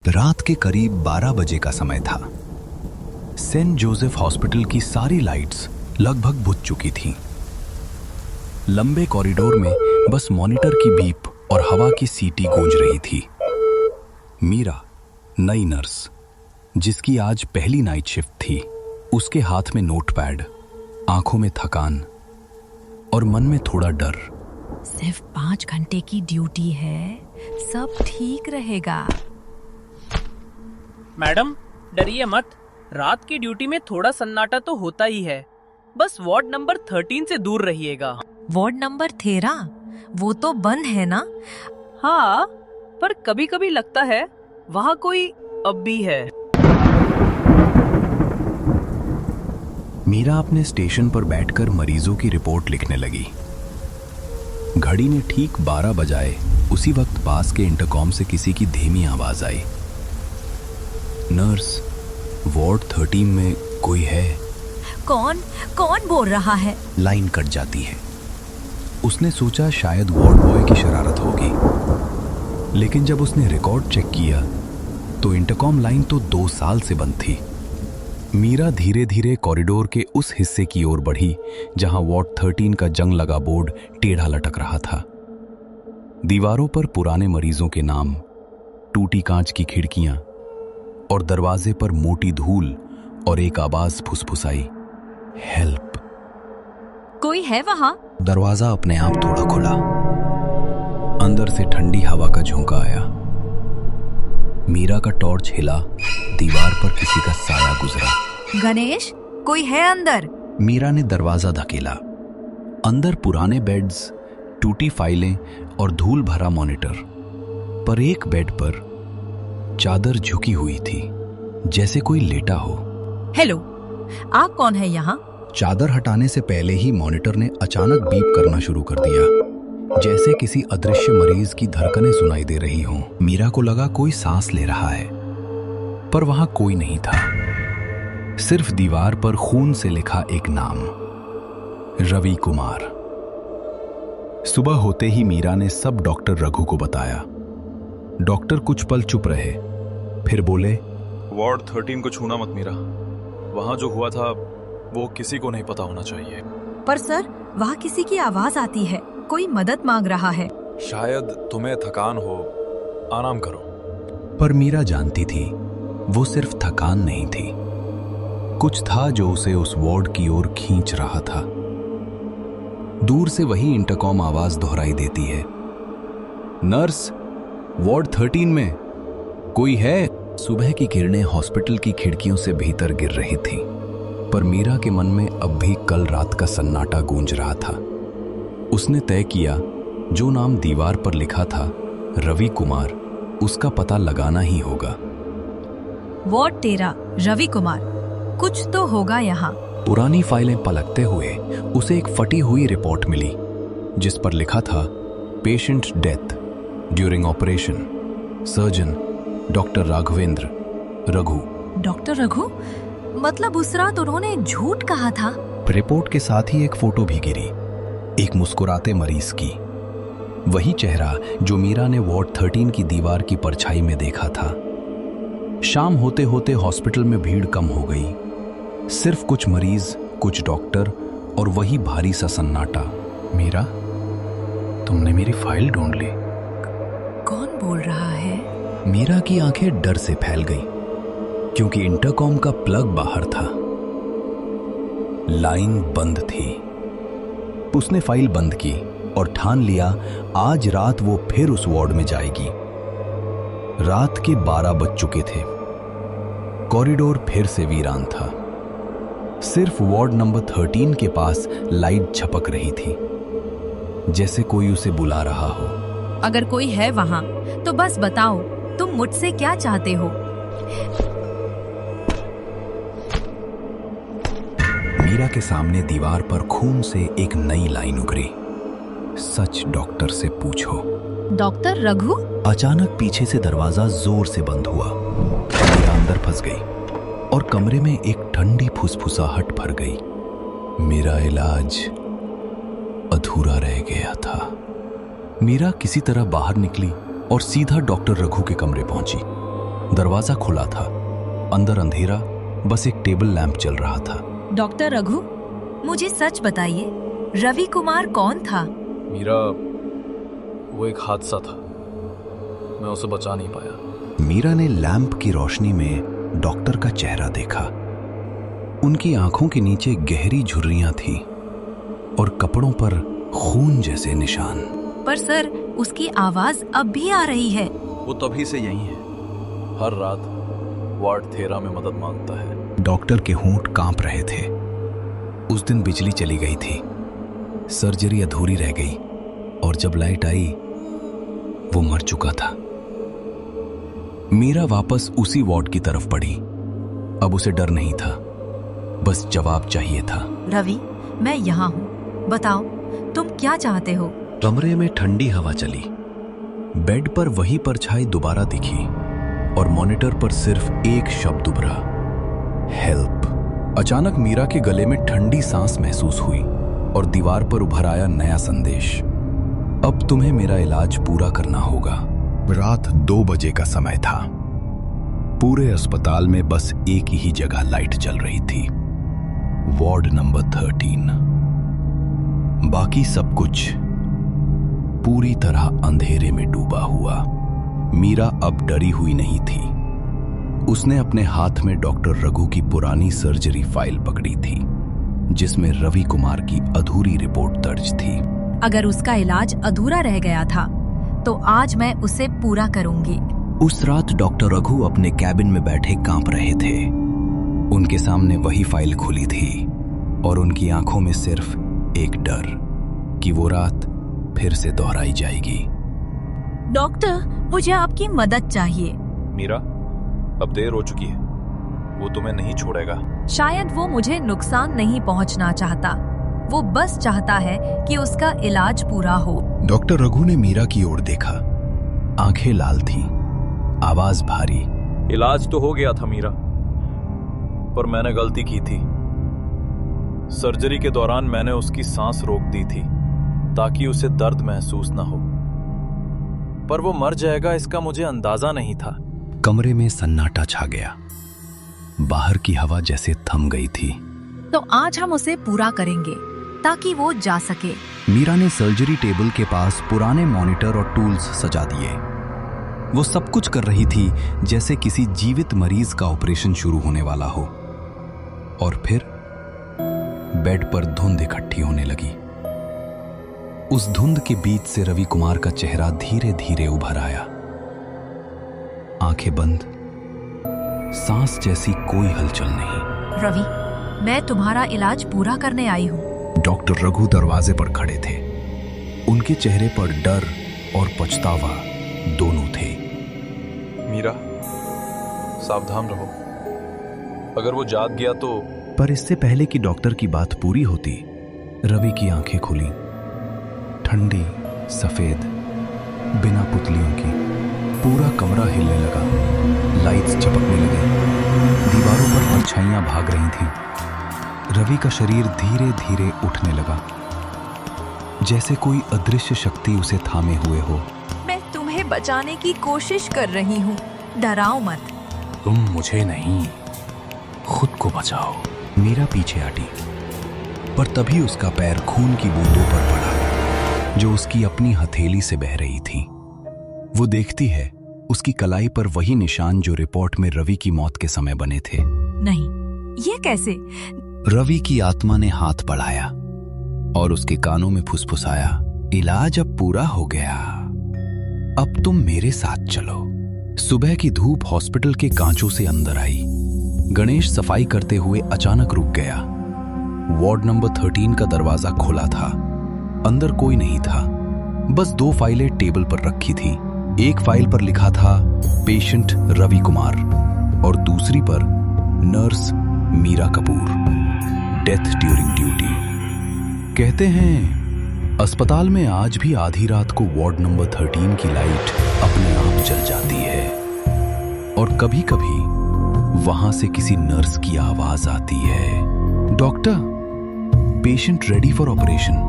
रात के करीब 12 बजे का समय था। सेंट जोसेफ हॉस्पिटल की सारी लाइट्स लगभग बुझ चुकी थीं। लंबे कॉरिडोर में बस मॉनिटर की बीप और हवा की सीटी गूंज रही थी। मीरा, नई नर्स, जिसकी आज पहली नाइट शिफ्ट थी, उसके हाथ में नोटपैड, आंखों में थकान और मन में थोड़ा डर। सिर्फ 5 घंटे की ड्यूटी है, सब ठीक रहेगा। मैडम, डरिए मत। रात की ड्यूटी में थोड़ा सन्नाटा तो होता ही है। बस वार्ड नंबर 13 से दूर रहिएगा। वार्ड नंबर 13 वो तो बंद है ना? हाँ, पर कभी कभी लगता है वहाँ कोई अब भी है। मीरा अपने स्टेशन पर बैठकर मरीजों की रिपोर्ट लिखने लगी। घड़ी ने ठीक 12 बजाए उसी वक्त पास के इंटरकॉम से किसी की धीमी आवाज आई। नर्स, वार्ड 13 में कोई है? कौन कौन बोल रहा है? लाइन कट जाती है। उसने सोचा शायद वार्ड बॉय की शरारत होगी, लेकिन जब उसने रिकॉर्ड चेक किया तो इंटरकॉम लाइन तो 2 साल से बंद थी। मीरा धीरे धीरे कॉरिडोर के उस हिस्से की ओर बढ़ी जहां वार्ड 13 का जंग लगा बोर्ड टेढ़ा लटक रहा था। दीवारों पर पुराने मरीजों के नाम, टूटी कांच की खिड़कियां और दरवाजे पर मोटी धूल और एक आवाज फुसफुसाई, हेल्प। कोई है वहाँ? दरवाजा अपने आप थोड़ा खुला। अंदर से ठंडी हवा का झोंका आया। मीरा का टॉर्च हिला, दीवार पर किसी का साया गुजरा। गणेश, कोई है अंदर? मीरा ने दरवाजा धकेला। अंदर पुराने बेड्स, टूटी फाइलें और धूल भरा मॉनिटर। पर एक बेड पर चादर झुकी हुई थी, जैसे कोई लेटा हो। हेलो, आप कौन है यहाँ? चादर हटाने से पहले ही मॉनिटर ने अचानक बीप करना शुरू कर दिया, जैसे किसी अदृश्य मरीज की धड़कनें सुनाई दे रही हों। मीरा को लगा कोई सांस ले रहा है, पर वहां कोई नहीं था। सिर्फ दीवार पर खून से लिखा एक नाम, रवि कुमार। सुबह होते ही मीरा ने सब डॉक्टर रघु को बताया। डॉक्टर कुछ पल चुप रहे, फिर बोले, वार्ड 13 को छूना मत मीरा। वहां जो हुआ था वो किसी को नहीं पता होना चाहिए। पर सर, वहाँ किसी की आवाज आती है, कोई मदद मांग रहा है। शायद तुम्हें थकान हो, आराम करो। पर मीरा जानती थी वो सिर्फ थकान नहीं थी, कुछ था जो उसे उस वार्ड की ओर खींच रहा था। दूर से वही इंटरकॉम आवाज दोहराई देती है, नर्स, वार्ड 13 में कोई है? सुबह की किरणें हॉस्पिटल की खिड़कियों से भीतर गिर रही थीं, पर मीरा के मन में अब भी कल रात का सन्नाटा गूंज रहा था। उसने तय किया जो नाम दीवार पर लिखा था, रवि कुमार, उसका पता लगाना ही होगा। वार्ड 13, रवि कुमार, कुछ तो होगा यहाँ। पुरानी फाइलें पलटते हुए उसे एक फटी हुई रिपोर्ट मिली, जिस पर लिखा था, patient death during operation, surgeon doctor Raghavendra, Raghu. Doctor Raghu? मतलब उस रात उन्होंने झूठ कहा था? रिपोर्ट के साथ ही एक फोटो भी गिरी, एक मुस्कुराते मरीज की, वही चेहरा जो मीरा ने वार्ड 13 की दीवार की परछाई में देखा था। शाम होते होते हॉस्पिटल में भीड़ कम हो गई, सिर्फ कुछ मरीज, कुछ डॉक्टर और वही भारी सा सन्नाटा। मीरा, तुमने मेरी फाइल ढूंढ ली? कौन बोल रहा है? मीरा की आंखें डर से फैल गईं, क्योंकि इंटरकॉम का प्लग बाहर था। लाइन बंद थी। उसने फाइल बंद की और ठान लिया आज रात वो फिर उस वार्ड में जाएगी। रात के 12 बज चुके थे। कॉरिडोर फिर से वीरान था। सिर्फ वार्ड नंबर 13 के पास लाइट झपक रही थी, जैसे कोई उसे बुला रहा हो। अगर कोई है वहाँ तो बस बताओ, तुम मुझसे क्या चाहते हो? मीरा के सामने दीवार पर खून से एक नई लाइन उभरी, सच डॉक्टर से पूछो। डॉक्टर रघु? अचानक पीछे से दरवाजा जोर से बंद हुआ। मीरा अंदर फंस गई और कमरे में एक ठंडी फुसफुसाहट भर गई। मेरा इलाज अधूरा रह गया था। मीरा किसी तरह बाहर निकली और सीधा डॉक्टर रघु के कमरे पहुंची। दरवाजा खुला था, अंदर अंधेरा, बस एक टेबल लैंप जल रहा था। डॉक्टर रघु, मुझे सच बताइए, रवि कुमार कौन था? मीरा, वो एक हादसा था, मैं उसे बचा नहीं पाया। मीरा ने लैंप की रोशनी में डॉक्टर का चेहरा देखा। उनकी आंखों के नीचे गहरी झुर्रियां थीं और कपड़ों पर खून जैसे निशान। पर सर, उसकी आवाज अब भी आ रही है। वो तभी से यही है, हर रात वार्ड 13 में मदद मांगता है। डॉक्टर के होंठ कांप रहे थे। उस दिन बिजली चली गई थी, सर्जरी अधूरी रह गई और जब लाइट आई वो मर चुका था। मीरा वापस उसी वार्ड की तरफ बढ़ी। अब उसे डर नहीं था, बस जवाब चाहिए था। रवि, मैं यहाँ हूँ, बताओ तुम क्या चाहते हो? कमरे में ठंडी हवा चली। बेड पर वही परछाई दोबारा दिखी और मॉनिटर पर सिर्फ एक शब्द उभरा, हेल्प। अचानक मीरा के गले में ठंडी सांस महसूस हुई और दीवार पर उभर आया नया संदेश, अब तुम्हें मेरा इलाज पूरा करना होगा। रात 2 बजे का समय था। पूरे अस्पताल में बस एक ही जगह लाइट जल रही थी, वार्ड नंबर 13। बाकी सब कुछ पूरी तरह अंधेरे में डूबा हुआ। मीरा अब डरी हुई नहीं थी। उसने अपने हाथ में डॉक्टर रघु की पुरानी सर्जरी फाइल पकड़ी थी, जिसमें रवि कुमार की अधूरी रिपोर्ट दर्ज थी। अगर उसका इलाज अधूरा रह गया था तो आज मैं उसे पूरा करूंगी। उस रात डॉक्टर रघु अपने कैबिन में बैठे कांप रहे थे। उनके सामने वही फाइल खुली थी और उनकी आंखों में सिर्फ एक डर कि वो रात फिर से दोहराई जाएगी। डॉक्टर, मुझे आपकी मदद चाहिए। मीरा, अब देर हो चुकी है, वो तुम्हें नहीं छोड़ेगा। शायद वो मुझे नुकसान नहीं पहुंचना चाहता, वो बस चाहता है कि उसका इलाज पूरा हो। डॉक्टर रघु ने मीरा की ओर देखा। आंखें लाल थीं, आवाज भारी। इलाज तो हो गया था मीरा, पर मैंने गलती की थी। सर्जरी के दौरान मैंने उसकी सांस रोक दी थी ताकि उसे दर्द महसूस ना हो, पर वो मर जाएगा इसका मुझे अंदाजा नहीं था। कमरे में सन्नाटा छा गया। बाहर की हवा जैसे थम गई थी। तो आज हम उसे पूरा करेंगे ताकि वो जा सके। मीरा ने सर्जरी टेबल के पास पुराने मॉनिटर और टूल्स सजा दिए। वो सब कुछ कर रही थी जैसे किसी जीवित मरीज का ऑपरेशन शुरू होने वाला हो। और फिर बेड पर धुंध इकट्ठी होने लगी। उस धुंध के बीच से रवि कुमार का चेहरा धीरे धीरे उभर आया। आंखें बंद, सांस जैसी कोई हलचल नहीं। रवि, मैं तुम्हारा इलाज पूरा करने आई हूँ। डॉक्टर रघु दरवाजे पर खड़े थे। उनके चेहरे पर डर और पछतावा दोनों थे। मीरा, सावधान रहो, अगर वो जाग गया तो। पर इससे पहले कि डॉक्टर की बात पूरी होती, रवि की आंखें खुली, ठंडी, सफेद, बिना पुतलियों की। पूरा कमरा हिलने लगा, लाइट्स चपकने लगे, दीवारों पर परछाइयां भाग रही थीं। रवि का शरीर धीरे धीरे उठने लगा, जैसे कोई अदृश्य शक्ति उसे थामे हुए हो। मैं तुम्हें बचाने की कोशिश कर रही हूँ, डराओ मत। तुम मुझे नहीं, खुद को बचाओ। मीरा पीछे हटी, पर तभी उसका पैर खून की बूंदों पर पड़ा जो उसकी अपनी हथेली से बह रही थी। वो देखती है, उसकी कलाई पर वही निशान जो रिपोर्ट में रवि की मौत के समय बने थे। नहीं, ये कैसे? रवि की आत्मा ने हाथ बढ़ाया और उसके कानों में फुसफुसाया, इलाज अब पूरा हो गया, अब तुम मेरे साथ चलो। सुबह की धूप हॉस्पिटल के कांचों से अंदर आई। गणेश सफाई करते हुए अचानक रुक गया। वार्ड नंबर 13 का दरवाजा खुला था। अंदर कोई नहीं था, बस 2 फाइलें टेबल पर रखी थी। एक फाइल पर लिखा था पेशेंट रवि कुमार और दूसरी पर nurse Meera Kapoor, death during duty. कहते हैं अस्पताल में आज भी आधी रात को वार्ड नंबर 13 की लाइट अपने आप जल जाती है और कभी कभी वहां से किसी नर्स की आवाज आती है, doctor, patient ready for operation.